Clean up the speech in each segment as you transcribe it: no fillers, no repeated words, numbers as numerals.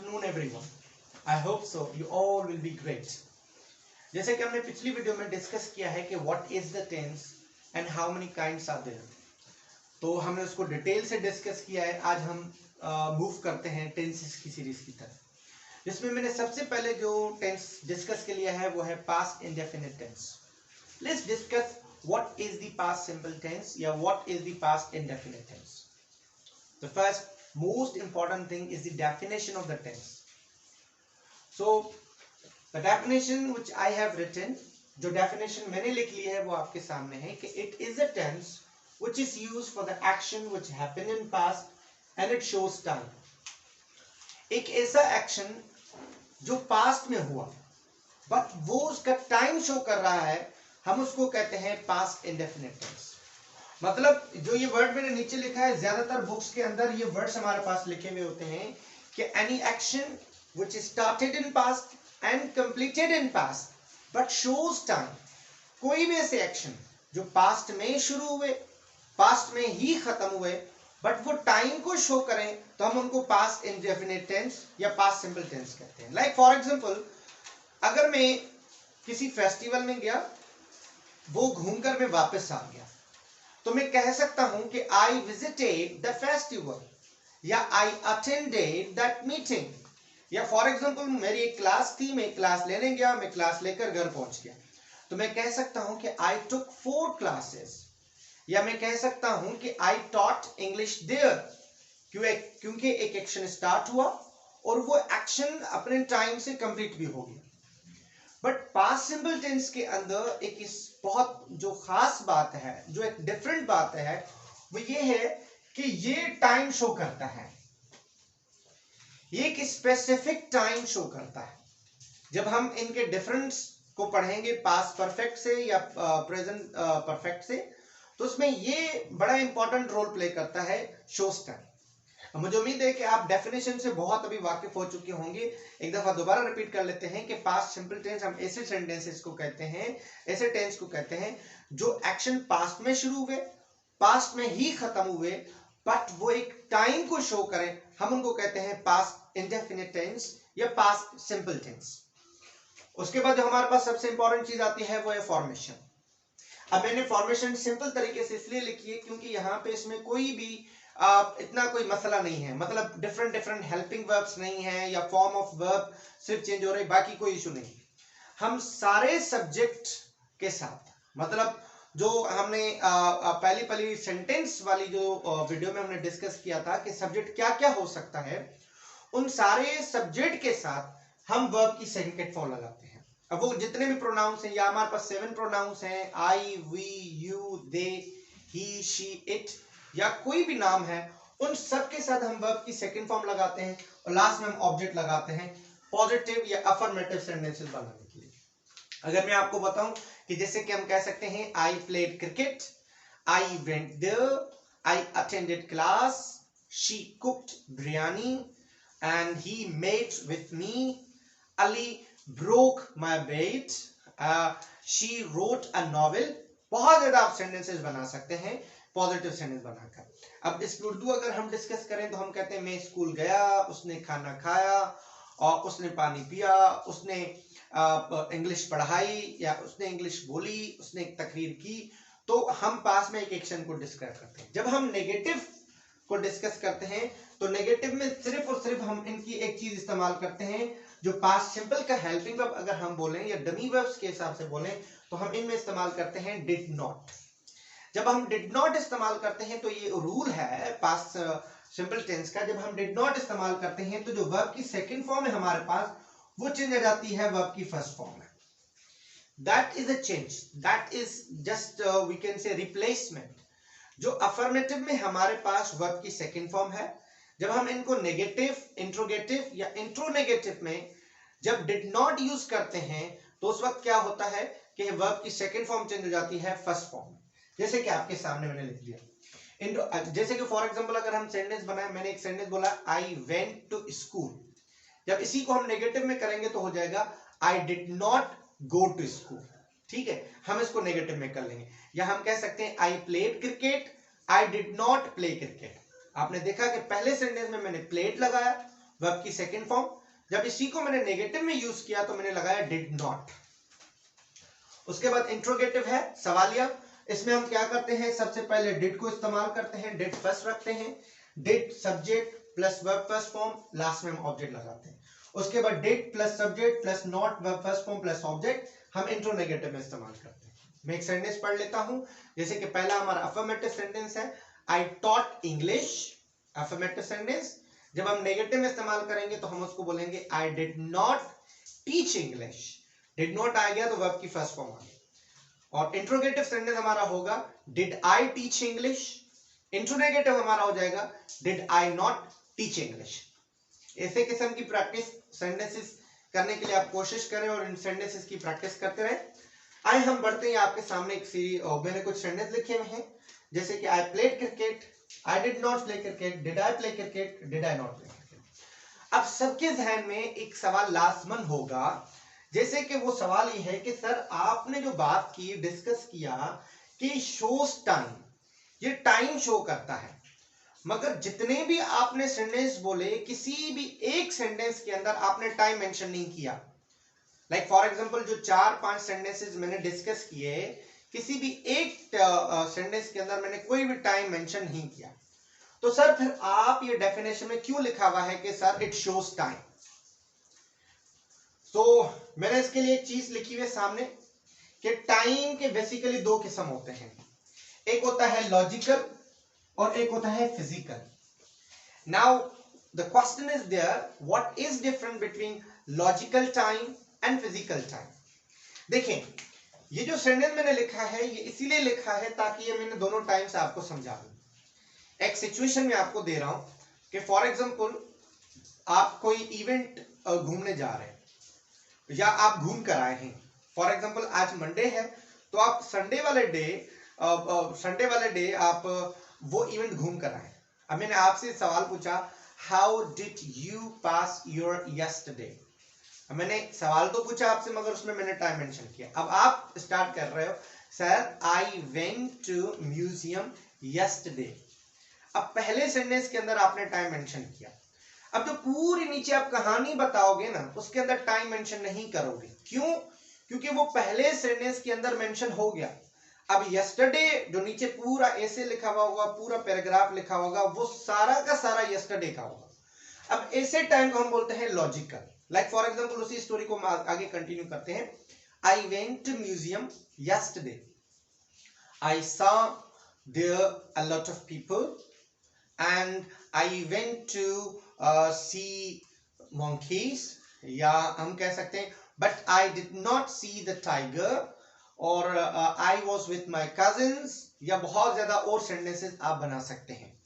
afternoon everyone. I hope so you all will be great. जैसे कि हमने पिछली वीडियो में डिस्कस किया है कि what is the tense and how many kinds are there, तो हमने उसको डिटेल से डिस्कस किया है। आज हम मूव करते हैं टेंसेस की सीरीज की तरफ, जिसमें मैंने सबसे पहले जो टेंस डिस्कस के लिया है वो है past indefinite tense. Let's discuss what is the past simple tense या what is the past indefinite tense. The first most important thing is the definition of the tense. So the definition which I have written, जो definition मैंने लिख ली है वो आपके सामने है कि it is a tense which is used for the action which happened in past and it shows time. एक ऐसा action जो past में हुआ but वो उसका time show कर रहा है, हम उसको कहते हैं past indefinite tense। मतलब जो ये वर्ड मैंने नीचे लिखा है, ज्यादातर बुक्स के अंदर ये वर्ड्स हमारे पास लिखे हुए होते हैं कि any action which started in past and completed in past but shows time. कोई भी ऐसे एक्शन जो पास्ट में शुरू हुए, पास्ट में ही खत्म हुए, बट वो टाइम को शो करें, तो हम उनको पास्ट इंडेफिनिट टेंस या पास्ट सिंपल टेंस कहते हैं। लाइक फॉर एग्जांपल, अगर मैं किसी फेस्टिवल में गया, वो घूमकर मैं वापस आ गया, तो मैं कह सकता हूं कि आई विजिटेड द फेस्टिवल या आई अटेंडेड दैट मीटिंग। या फॉर एग्जांपल मेरी एक क्लास थी, मैं क्लास लेने गया, मैं क्लास लेकर घर पहुंच गया, तो मैं कह सकता हूं कि आई टुक 4 क्लासेस। या मैं कह सकता हूं कि आई टॉट इंग्लिश देयर, क्योंकि एक एक्शन स्टार्ट हुआ और वो एक्शन अपने टाइम से कंप्लीट भी हो गया। बट पास्ट सिंपल टेंस के अंदर एक इस बहुत जो खास बात है, जो एक डिफरेंट बात है, वो ये है कि ये टाइम शो करता है, ये एक स्पेसिफिक टाइम शो करता है। जब हम इनके डिफरेंस को पढ़ेंगे पास्ट परफेक्ट से या प्रेजेंट परफेक्ट से, तो उसमें ये बड़ा इंपॉर्टेंट रोल प्ले करता है, शोज टाइम। मुझे उम्मीद है कि आप डेफिनेशन से बहुत अभी वाकिफ हो चुके होंगे। एक दफा दोबारा रिपीट कर लेते हैं कि पास्ट सिंपल टेंस हम ऐसे सेंटेंसेस को कहते हैं, ऐसे टेंस को कहते हैं जो एक्शन पास्ट में शुरू हुए, पास्ट में ही खत्म हुए, बट वो एक टाइम को शो करें, हम उनको कहते हैं पास्ट इंडेफिनिट टेंस या पास्ट सिंपल टेंस। उसके बाद जो हमारे पास सबसे इंपॉर्टेंट चीज आती है वो है फॉर्मेशन। अब मैंने फॉर्मेशन सिंपल तरीके से इसलिए लिखी है क्योंकि यहाँ पे इसमें कोई भी इतना कोई मसला नहीं है, मतलब डिफरेंट हेल्पिंग वर्ब्स नहीं है या फॉर्म ऑफ वर्ब सिर्फ चेंज हो रही, बाकी कोई इशू नहीं। हम सारे सब्जेक्ट के साथ, मतलब जो हमने पहली सेंटेंस वाली जो वीडियो में हमने डिस्कस किया था कि सब्जेक्ट क्या क्या हो सकता है, उन सारे सब्जेक्ट के साथ हम वर्ब की सेकंड फॉर्म लगाते हैं। अब वो जितने भी प्रोनाउंस हैं, या हमारे पास 7 प्रोनाउंस हैं, I, we, you, they, he, she, it, या कोई भी नाम है, उन सब के साथ हम वर्ब की सेकंड फॉर्म लगाते हैं और लास्ट में हम ऑब्जेक्ट लगाते हैं पॉजिटिव या अफर्मेटिव सेंटेंसेस बनाने के लिए। अगर मैं आपको बताऊं कि जैसे कि हम कह सकते हैं I played cricket, I went there, I attended class, she cooked biryani and he met with me, Ali broke my bed, she wrote a novel. बहुत ज्यादा आप सेंटेंसेस बना सकते हैं पॉजिटिव सेंटेंस बनाकर। अब इस उर्दू अगर हम डिस्कस करें तो हम कहते हैं मैं स्कूल गया, उसने खाना खाया और उसने पानी पिया, उसने इंग्लिश पढ़ाई या उसने इंग्लिश बोली, उसने एक तकरीर की। तो हम पास में एक एक्शन को डिस्क्राइब करते हैं। जब हम नेगेटिव को डिस्कस करते हैं तो नेगेटिव में सिर्फ और सिर्फ हम इनकी एक चीज इस्तेमाल करते हैं, जो पास्ट सिंपल का हेल्पिंग वर्ब अगर हम बोलें या डमी वर्ब्स के हिसाब से बोलें तो हम इनमें इस्तेमाल करते हैं डिड नॉट। जब हम डिड नॉट इस्तेमाल करते हैं तो ये रूल है पास्ट सिंपल टेंस का, जब हम डिड नॉट इस्तेमाल करते हैं तो जो वर्ब की सेकंड फॉर्म है हमारे पास, वो चेंज हो जाती है वर्ब की फर्स्ट फॉर्म में। That is a change, that is just we can say replacement. जो अफर्मेटिव में हमारे पास वर्ब की सेकंड फॉर्म है, जब हम इनको नेगेटिव, इंट्रोगेटिव या इंट्रोनेगेटिव में जब डिड नॉट यूज करते हैं तो उस वक्त क्या होता है कि वर्ब की सेकंड फॉर्म चेंज हो जाती है फर्स्ट फॉर्म में। जैसे कि आपके सामने मैंने लिख दिया, जैसे कि फॉर एग्जांपल अगर हम सेंटेंस बनाए, मैंने एक सेंटेंस बोला आई वेंट टू स्कूल। जब इसी को हम नेगेटिव में करेंगे तो हो जाएगा I did not go to school. ठीक है, हम इसको नेगेटिव में कर लेंगे। या हम कह सकते हैं I played cricket, I did not play cricket. आपने देखा कि पहले सेंटेंस में मैंने प्लेड लगाया, वर्ब की सेकंड फॉर्म। जब इसी को मैंने नेगेटिव में यूज किया तो मैंने लगाया डिड नॉट। उसके बाद इंट्रोगेटिव है, सवालिया। इसमें हम क्या करते हैं, सबसे पहले डिड को इस्तेमाल करते हैं, डिड फर्स्ट रखते हैं, did subject plus verb first form, last में हम ऑब्जेक्ट लगाते हैं। उसके बाद did plus subject plus not verb first form plus object हम इंट्रोनेगेटिव में इस्तेमाल करते हैं। मैं एक सेंटेंस पढ़ लेता हूं, जैसे कि पहला हमारा अफर्मेटिव सेंटेंस है, I taught English, affirmative sentence. जब हम नेगेटिव में इस्तेमाल करेंगे तो हम उसको बोलेंगे I did not teach English. Did not आ गया तो वर्ब की फर्स्ट फॉर्म आ गई। और इंट्रोगेटिव सेंटेंस हमारा होगा डिड आई टीच इंग्लिश। इंट्रोनेगेटिव हमारा हो जाएगा did I not teach English. ऐसे किस्म की प्रैक्टिस सेंटेंसेस करने के लिए आप कोशिश करें और इन सेंटेंसेस की प्रैक्टिस करते रहें। आए हम बढ़ते हैं आपके सामने एक सीरीज, मैंने कुछ सेंटेंस लिखे हुए हैं, जैसे कि आई played cricket, I did not play cricket, did I play cricket, did I not play cricket. अब सबके जहन में एक सवाल लाजमन होगा, जैसे कि वो सवाल ये है कि सर आपने जो बात की, डिस्कस किया कि शोज टाइम, ये टाइम शो करता है, मगर जितने भी आपने सेंटेंस बोले किसी भी एक सेंटेंस के अंदर आपने टाइम मेंशन नहीं किया। लाइक फॉर एग्जांपल जो 4-5 सेंटेंसेस मैंने डिस्कस किए, किसी भी एक सेंटेंस के अंदर मैंने कोई भी टाइम मेंशन नहीं किया। तो सर फिर आप ये डेफिनेशन में क्यों लिखा हुआ है कि सर इट शोज टाइम? तो मैंने इसके लिए एक चीज लिखी हुई है सामने कि टाइम के बेसिकली दो किस्म होते हैं, एक होता है लॉजिकल और एक होता है physical. Now the question is there, what is different between logical time and physical time? देखें, ये जो सेंटेंस मैंने लिखा है ये इसीलिए लिखा है ताकि ये मैंने दोनों टाइम से आपको समझा दूं। एक सिचुएशन में आपको दे रहा हूं कि फॉर एग्जांपल आप कोई इवेंट घूमने जा रहे हैं या आप घूम कर आए हैं। फॉर एग्जांपल आज मंडे है तो आप संडे वाले डे आप वो इवेंट घूम कर आए। अब मैंने आपसे सवाल पूछा, how did you pass your yesterday? मैंने सवाल तो पूछा आपसे मगर उसमें मैंने टाइम मेंशन किया। अब आप स्टार्ट कर रहे हो, sir I went to museum yesterday. अब पहले सेंटेंस के अंदर आपने टाइम मेंशन किया। अब जो पूरी नीचे आप कहानी बताओगे ना उसके अंदर टाइम मेंशन नहीं करोगे। क्यों? क्योंकि वो पहले सेंटेंस के अंदर मेंशन हो गया। अब यस्टरडे जो नीचे पूरा ऐसे लिखा हुआ होगा, पूरा पैराग्राफ लिखा होगा, वो सारा का सारा यस्टरडे का होगा। अब ऐसे टाइम को हम बोलते हैं लॉजिकल। लाइक फॉर एग्जांपल उसी स्टोरी को हम आगे कंटिन्यू करते हैं। I went to museum yesterday, I saw there a lot of people and I went to see monkeys, या हम कह सकते हैं but I did not see the tiger, और I was with my cousins, या बहुत ज्यादा और सेंटेंसेस आप बना सकते हैं।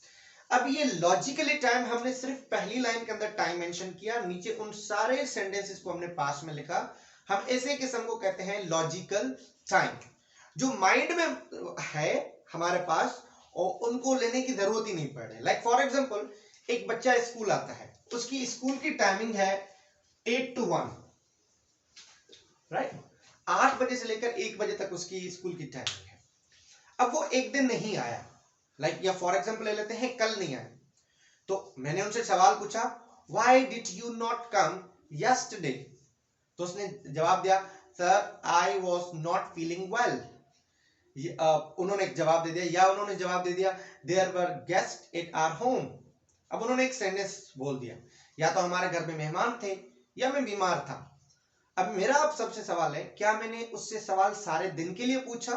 अब ये लॉजिकली टाइम हमने सिर्फ पहली लाइन के अंदर टाइम मेंशन किया, नीचे उन सारे सेंटेंसेस को हमने पास में लिखा। हम ऐसे किस्म को कहते हैं लॉजिकल टाइम, जो माइंड में है हमारे पास और उनको लेने की जरूरत ही नहीं पड़ रही। लाइक फॉर एग्जांपल एक बच्चा स्कूल आता है, उसकी स्कूल की टाइमिंग है 8 to 1, राइट? 8 बजे से लेकर 1 बजे तक उसकी स्कूल की टाइमिंग है। अब वो एक दिन नहीं आया, लाइक या फॉर एग्जांपल ले लेते हैं कल नहीं आए, तो मैंने उनसे सवाल पूछा, why did you not come yesterday? तो उसने जवाब दिया, sir I was not feeling well. उन्होंने एक जवाब दे दिया, या उन्होंने जवाब दे दिया, there were guest at our home. अब उन्होंने एक सेंटेंस बोल दिया, या तो हमारे घर में मेहमान थे या मैं बीमार था। अब मेरा आप सबसे सवाल है, क्या मैंने उससे सवाल सारे दिन के लिए पूछा?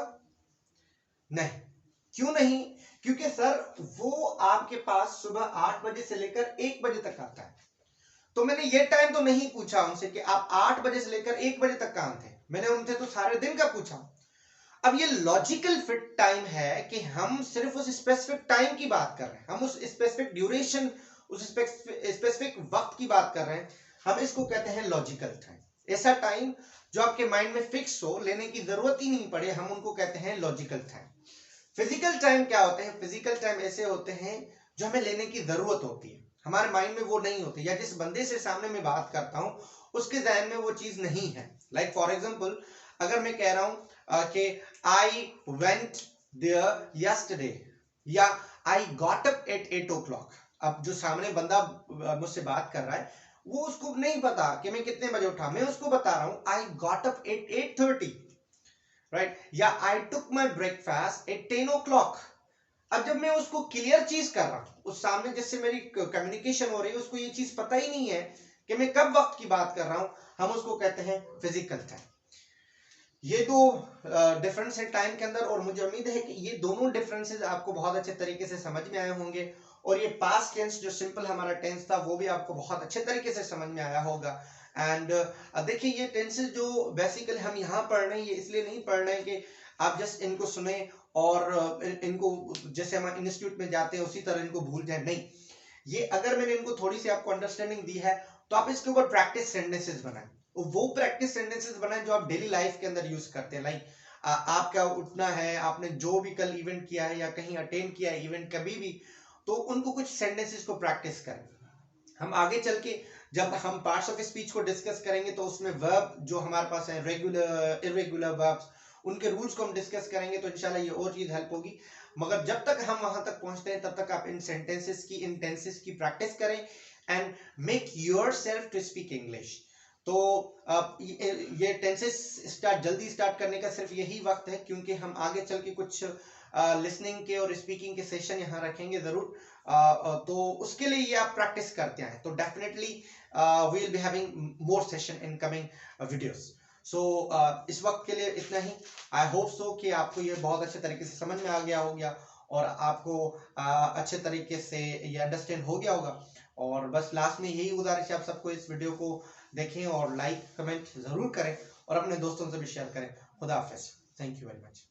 नहीं। क्यों नहीं? क्योंकि सर वो आपके पास सुबह 8 बजे से लेकर 1 बजे तक आता है, तो मैंने ये टाइम तो नहीं पूछा उनसे कि आप 8 बजे से लेकर 1 बजे तक कहां थे। मैंने उनसे तो सारे दिन का पूछा। अब ये लॉजिकल फिट टाइम है कि हम सिर्फ उस स्पेसिफिक टाइम की बात कर रहे हैं, हम उस स्पेसिफिक ड्यूरेशन, उस स्पेसिफिक वक्त की बात कर रहे हैं। हम इसको कहते हैं लॉजिकल टाइम। ऐसा टाइम जो आपके माइंड में फिक्स हो, लेने की जरूरत ही नहीं पड़े, हम उनको कहते हैं लॉजिकल टाइम। फिजिकल टाइम क्या होते हैं? फिजिकल टाइम ऐसे होते हैं जो हमें लेने की जरूरत होती है, हमारे माइंड में वो नहीं होती, या जिस बंदे से सामने मैं बात करता हूं उसके जहन में वो चीज नहीं है। लाइक फॉर एग्जांपल अगर मैं कह रहा हूं कि आई वेंट देयर यस्टरडे, या I got up at 8 o'clock, अब जो सामने बंदा मुझसे बात कर रहा है, वो उसको नहीं पता कि मैं कितने बजे उठा, मैं उसको बता रहा हूं I got up at 8:30, right, या आई टुक माई ब्रेकफास्ट एट 10 o'clock। अब जब मैं उसको क्लियर चीज कर रहा हूं, उस सामने जिससे मेरी कम्युनिकेशन हो रही है, उसको ये चीज पता ही नहीं है कि मैं कब वक्त की बात कर रहा हूं, हम उसको कहते हैं फिजिकल टाइम। ये दो डिफरेंस है टाइम के अंदर, और मुझे उम्मीद है कि ये दोनों डिफरेंसेस आपको बहुत अच्छे तरीके से समझ में आए होंगे, और ये पास्ट टेंस जो सिंपल हमारा टेंस था वो भी आपको बहुत अच्छे तरीके से समझ में आया होगा। एंड देखिए, ये टेंसेस जो बेसिकली हम यहाँ पढ़ रहे हैं, ये इसलिए नहीं पढ़ रहे हैं कि आप जस्ट इनको सुने और इनको जैसे हम इंस्टीट्यूट में जाते हैं उसी तरह इनको भूल जाए, नहीं। ये अगर मैंने इनको थोड़ी सी आपको अंडरस्टैंडिंग दी है, तो आप इसके ऊपर प्रैक्टिस सेंटेंसेस बनाएं, वो प्रैक्टिस सेंटेंसेस बनाएं जो आप डेली लाइफ के अंदर यूज करते हैं। लाइक आपका उठना है, आपने जो भी कल इवेंट किया है या कहीं अटेंड किया है इवेंट कभी भी, तो उनको कुछ सेंटेंसेस को प्रैक्टिस करें। हम आगे चल के जब हम पार्ट्स ऑफ स्पीच को डिस्कस करेंगे तो उसमें वर्ब जो हमारे पास है, रेगुलर इरेगुलर वर्ब्स, उनके रूल्स को हम डिस्कस करेंगे, तो इंशाल्लाह ये और चीज हेल्प होगी। मगर जब तक हम वहां तक पहुंचते हैं, तब तक आप इन सेंटेंसेस की, इन टेंसेस की प्रैक्टिस करें and make yourself to speak English. तो ये टेंसेस जल्दी स्टार्ट करने का सिर्फ यही वक्त है, क्योंकि हम आगे चल के कुछ लिसनिंग के और स्पीकिंग के सेशन यहाँ रखेंगे जरूर। तो उसके लिए ये आप प्रैक्टिस करते हैं, तो definitely we will be having more session in coming videos. So इस वक्त के लिए इतना ही। आई होप सो कि आपको ये बहुत अच्छे तरीके से समझ में आ गया होगा, और आपको अच्छे तरीके से ये अंडरस्टैंड हो गया होगा। और बस लास्ट में यही गुजारिश है आप सबको, इस वीडियो को देखें और लाइक कमेंट जरूर करें, और अपने दोस्तों से भी शेयर करें। खुदा हाफिज। Thank you very much.